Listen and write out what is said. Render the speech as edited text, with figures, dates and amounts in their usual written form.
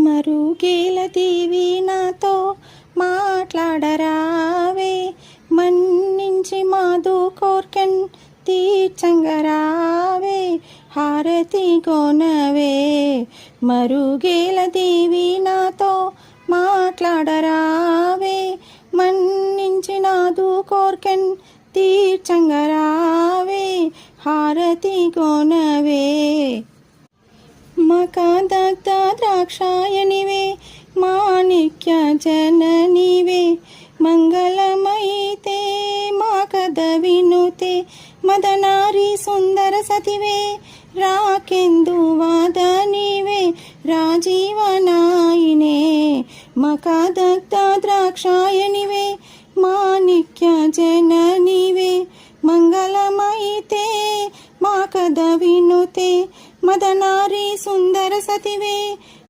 మరుగేల దేవి నాతో మాట్లాడరావే, మన్నించి మాధు కోర్కెన్ తీర్చంగరావే, హారతి గోనవే. మరుగేల దేవి నాతో మాట్లాడరావే, మన్నించి నాదు కోర్కెన్ తీర్చంగరావే, హారతి గోనవే. మకదగ్ధ ద్రాక్షాయనివే, మాణిక్య జననివే, మంగళమయితే మాకద వినుతే, మదనారి సుందర సతివే, రాకెందు వాదనివే, రాజీవనాయినే. మకదగ్ధ ద్రాక్షాయనివే, మాణిక్య జననివే, మంగళమయితే మాకద వినుతే, మదనారి సుందర సతివే,